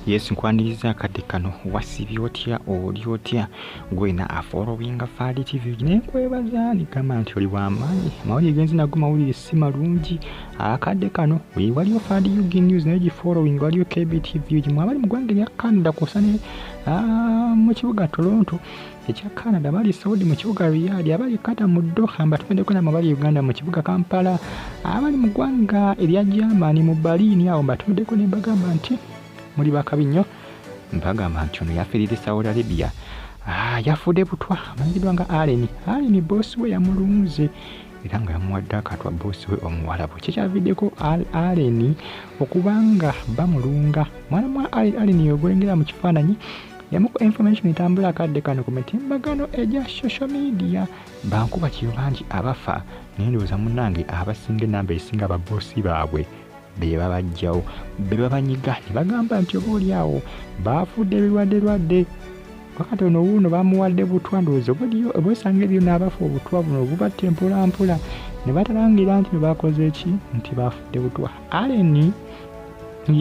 Yes, nkwaniriza kati kano wasibye otya oli otya gwena afollowinga Afudde TV nenkwebaza nikama nti oli w'amaanyi amawulire genzi nago mawulire si malungi akadde kano waliyo Afudde UG News nayo gifollowing waliyo KBTV mwabali mu ggwanga lya Canada kusane mu kibuga Toronto ekya Canada bali Saudi mu kibuga Riyadh abali Qatar mu Doha mbatwendeko na mabali Uganda mu kibuga Kampala abali mu ggwanga erya Germany mu Berlin awo mbatwendeko ne bagamba nti muri bakabinyo mbagamba nti ono yafiirire Saudi Arabia yafudde butwa amanyidwa nga Allen boss we yamulunze era nga yamuwadde akatwa boss we omuwalabu kikyaviddeko Allen okubanga bamulunga mwana mwa Allen yogwengera mu kifaananyi yamuko information etambula akadde kano ku mitimbagano egya social media bankuba kiyo bangi abafa nendowooza munnange abasinga enamba esinga ababoosi baabwe beba bajjawo beba banyiga ne bagamba nti oba oli awo baafudde ebirwadde wakati ono wuuno bamuwadde butwa ndowooza obwesanga ebyo n'abafa obutwa buno obubatte mpolampola ne batalangira nti bakoze eki nti baafudde butwa Allen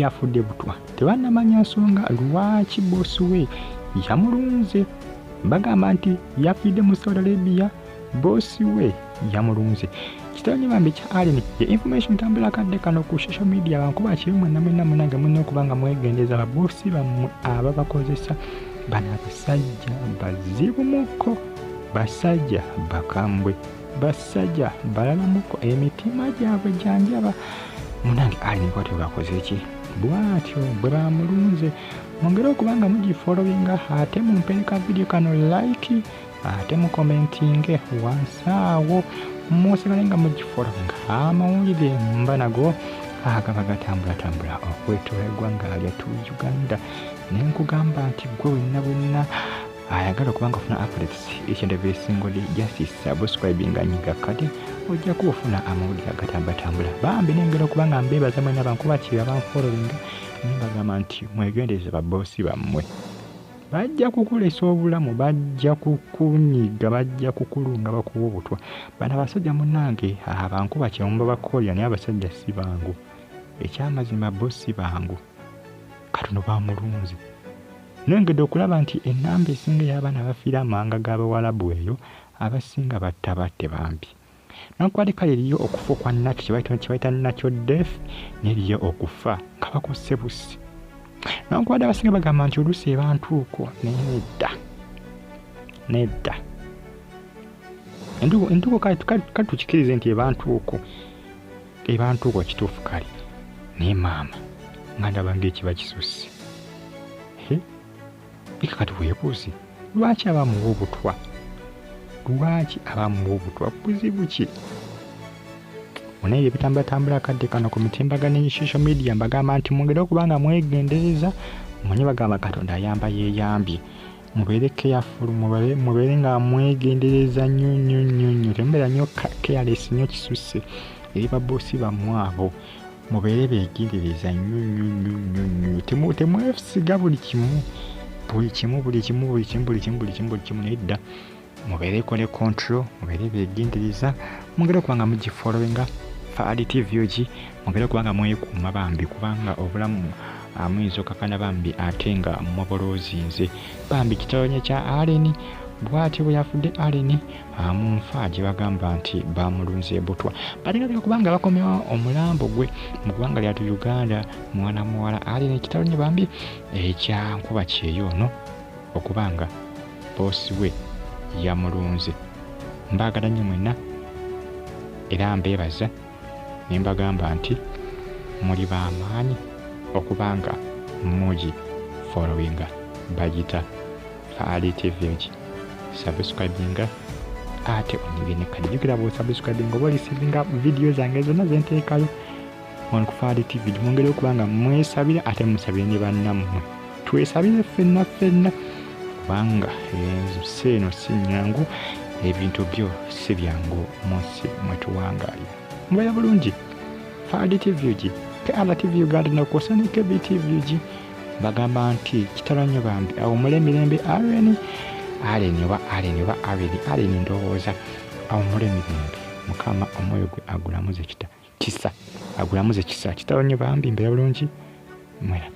yafudde butwa tebannamanya nsonga lwaki boosi we yamulunze bagamba nti yafiidde mu Saudi Arabia boosi we yamulunze kitanye bambi kya Allen ye information tambula kadde kano ku social media bankuba kirimwe namwe munange munno kubanga mwegendeza ababoosi bamwe ababakozesa bana basajja bazibumuko basajja bakambwe basajja balalamuko emitima gyabwe janjaba munange Allen kwati bakoze ki bwatyo bwe bamulunze mwongere okubanga mugifollowinga ate mumpereka video kano like ate mu commenting wansawo mwosegalenga mugifollowinga amawulire mba nago agaba gatambula okwetola eggwanga lyattu Uganda nenkugamba nti gwe wenna ayagala okubanga ofuna updates each and every single day just subscribing nyiga kati ojja kufuna amawulire agatambula Bambi nengera okubanga mbebaza mwena bankuba kiba banfollowinga nembagamba nti mwegendeze baboosi bammwe bajja kukulesa obulamu bajja kukunyiga bajja kukulunga bakuwa obutwa bana abasajja munnange abankuba kyomba bakolya naye abasajja si bangu ekyamazima boosi bangu katono bamulunzi nengedde okulaba nti ennamba esinga y'abaana abafiira amawanga g'Abawalabu eyo abasinga batte Bambi nakwate kale eriyo okufa kwa nnaki kibaita natural death n'eriyo okufa nga bakosse busi nakwate abasinga bagamba nti oluusi ebantuuko nedda entuuko kale tukikirize nti ebantuuko kituufu kale naye maama nga ndaba ng'ekiba kisusse kati weebuuzi lwaki abamuwa obutwa buzibu ki munaye ebitambula akadde kano ku mitimbagano ne social media mbagamba nti mwongere okubanga mwegendereza mwenye bagamba Katonda ayamba yeeyambye mubeere careful mubeere nga mwegendereza nnyo temubeera nnyo careless nnyo kisusse eri baboosi bammwe abo mubeere beegendereza nnyo temwesiga buli kimu nedda mubeere kole control mubeere beegendereza mwongere okubanga mugifollowinga Afudde TV mwongere okubanga mwekuuma Bambi kubanga obulamu amuyinza okakana Bambi ate nga mwaboloozinze Bambi kitawonye kya Allen bw'atyo bwe yafudde Allen munfa gye bagamba nti bamulunze butwa bategeeza kubanga bakomyewo omulambo gwe mu ggwanga lyattu Uganda mwana muwala Allen kitawonye Bambi ekyankuba kyeyo no okubanga boosi we yamulunze mbagala nnyo mwenna era mbeebaza ne mbagamba nti muli b'amaanyi okubanga mugi followinga bagita Afudde TV subscribinga ate onyige ne kadi jukira bo subscribing oba receiving video zange zonna zenteekayo on ku Afudde TV mwongere okubanga mwesabira ate musabire ne bannammwe twesabire ffenna kubanga seeno si nnyangu ebintu byo si byangu munsi mwetuwangayo mubeera bulungi Afudde TV KRTV Uganda nokosa ne KBTV bagamba nti kitalo nnyo Bambi awo mulemirembe Allen ndowooza awo mulemirembe mukama omwoyo gwe agulamuze kisa kitalo nnyo Bambi mbeera bulungi mwera